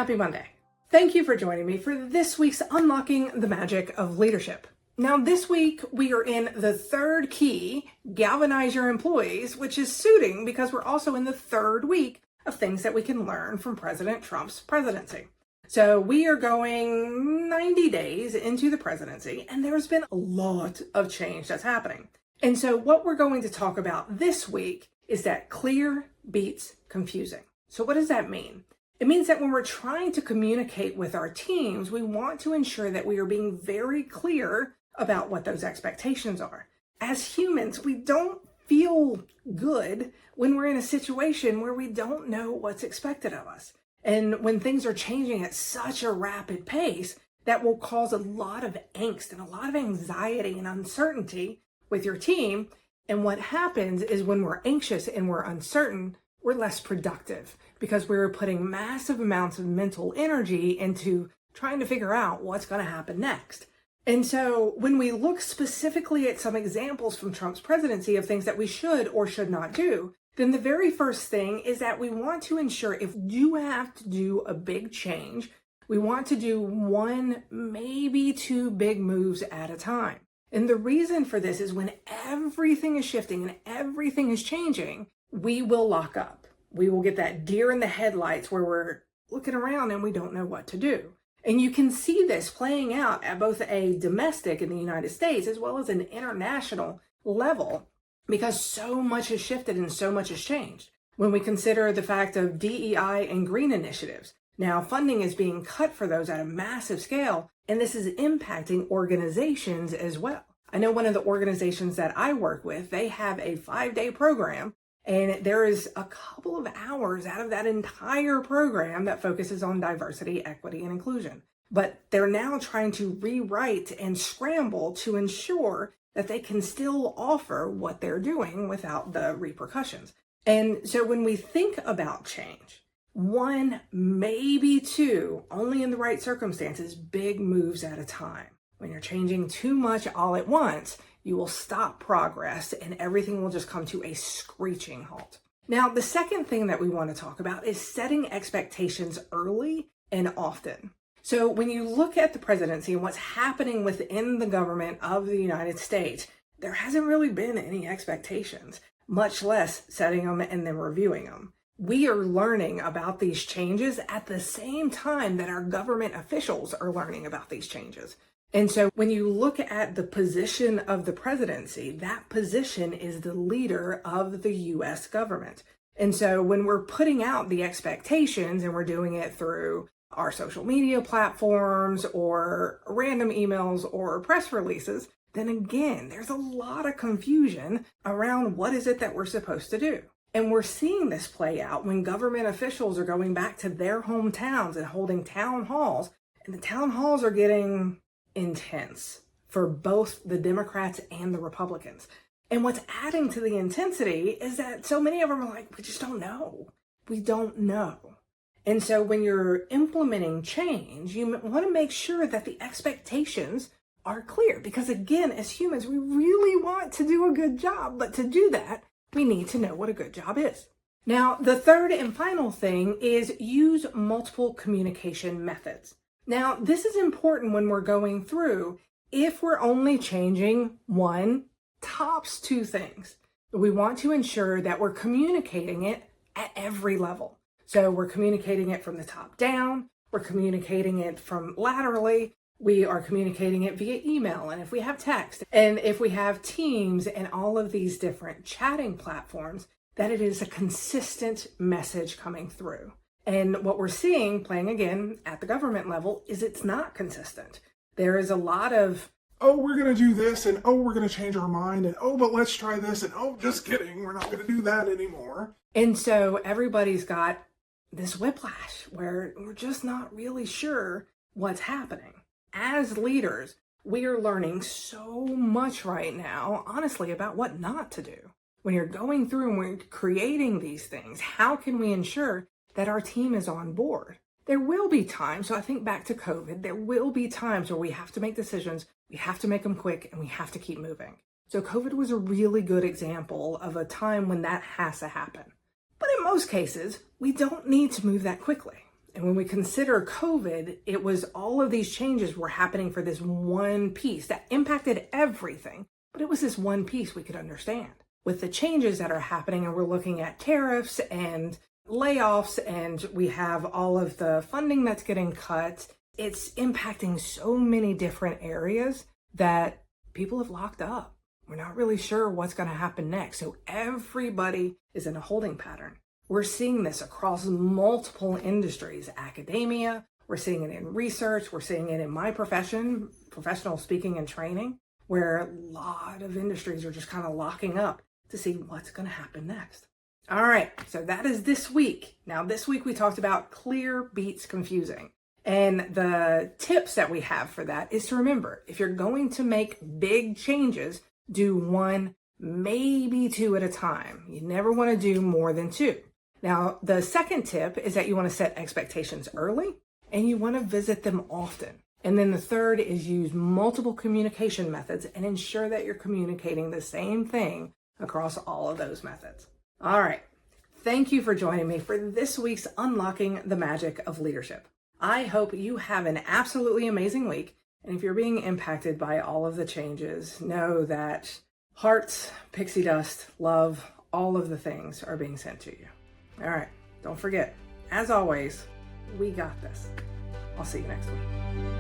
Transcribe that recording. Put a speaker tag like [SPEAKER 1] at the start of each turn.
[SPEAKER 1] Happy Monday. Thank you for joining me for this week's Unlocking the Magic of Leadership. Now, this week we are in the third key, Galvanize Your Employees, which is suiting because we're also in the third week of things that we can learn from President Trump's presidency. So we are going 90 days into the presidency, and there's been a lot of change that's happening. And so what we're going to talk about this week is that clear beats confusing. So what does that mean? It means that when we're trying to communicate with our teams, we want to ensure that we are being very clear about what those expectations are. As humans, we don't feel good when we're in a situation where we don't know what's expected of us. And when things are changing at such a rapid pace, that will cause a lot of angst and a lot of anxiety and uncertainty with your team. And what happens is when we're anxious and we're uncertain, we're less productive because we're putting massive amounts of mental energy into trying to figure out what's going to happen next. And so when we look specifically at some examples from Trump's presidency of things that we should or should not do, then the very first thing is that we want to ensure if you have to do a big change, we want to do one, maybe two big moves at a time. And the reason for this is when everything is shifting and everything is changing, we will lock up. We will get that deer in the headlights where we're looking around and we don't know what to do. And you can see this playing out at both a domestic in the United States as well as an international level because so much has shifted and so much has changed. When we consider the fact of DEI and green initiatives, now funding is being cut for those at a massive scale, and this is impacting organizations as well. I know one of the organizations that I work with, they have a 5-day program, and there is a couple of hours out of that entire program that focuses on diversity, equity, and inclusion. But they're now trying to rewrite and scramble to ensure that they can still offer what they're doing without the repercussions. And so when we think about change, one, maybe two, only in the right circumstances, big moves at a time. When you're changing too much all at once, you will stop progress and everything will just come to a screeching halt. Now, the second thing that we want to talk about is setting expectations early and often. So when you look at the presidency and what's happening within the government of the United States, there hasn't really been any expectations, much less setting them and then reviewing them. We are learning about these changes at the same time that our government officials are learning about these changes. And so when you look at the position of the presidency, that position is the leader of the U.S. government. And so when we're putting out the expectations and we're doing it through our social media platforms or random emails or press releases, then again, there's a lot of confusion around what is it that we're supposed to do. And we're seeing this play out when government officials are going back to their hometowns and holding town halls, and the town halls are getting intense for both the Democrats and the Republicans. And what's adding to the intensity is that so many of them are like, we just don't know. We don't know. And so when you're implementing change, you want to make sure that the expectations are clear. Because again, as humans, we really want to do a good job. But to do that, we need to know what a good job is. Now, the third and final thing is use multiple communication methods. Now, this is important when we're going through if we're only changing one, tops two things. We want to ensure that we're communicating it at every level. So we're communicating it from the top down, we're communicating it from laterally, we are communicating it via email, and if we have text, and if we have Teams and all of these different chatting platforms, that it is a consistent message coming through. And what we're seeing playing again at the government level is it's not consistent. There is a lot of,
[SPEAKER 2] oh, we're going to do this, and oh, we're going to change our mind, and oh, but let's try this, and oh, just kidding, we're not going to do that anymore.
[SPEAKER 1] And so everybody's got this whiplash where we're just not really sure what's happening. As leaders, we are learning so much right now, honestly, about what not to do. When you're going through and we're creating these things, how can we ensure that our team is on board? There will be times, so I think back to COVID, there will be times where we have to make decisions, we have to make them quick, and we have to keep moving. So COVID was a really good example of a time when that has to happen. But in most cases, we don't need to move that quickly. And when we consider COVID, it was all of these changes were happening for this one piece that impacted everything, but it was this one piece we could understand. With the changes that are happening, and we're looking at tariffs and layoffs, and we have all of the funding that's getting cut, it's impacting so many different areas that people have locked up. We're not really sure what's going to happen next. So everybody is in a holding pattern. We're seeing this across multiple industries, academia, we're seeing it in research, we're seeing it in my profession, professional speaking and training, where a lot of industries are just kind of locking up to see what's going to happen next. All right, so that is this week. Now, this week we talked about clear beats confusing. And the tips that we have for that is to remember, if you're going to make big changes, do one, maybe two at a time. You never want to do more than two. Now, the second tip is that you want to set expectations early and you want to visit them often. And then the third is use multiple communication methods and ensure that you're communicating the same thing across all of those methods. All right. Thank you for joining me for this week's Unlocking the Magic of Leadership. I hope you have an absolutely amazing week. And if you're being impacted by all of the changes, know that hearts, pixie dust, love, all of the things are being sent to you. All right. Don't forget, as always, we got this. I'll see you next week.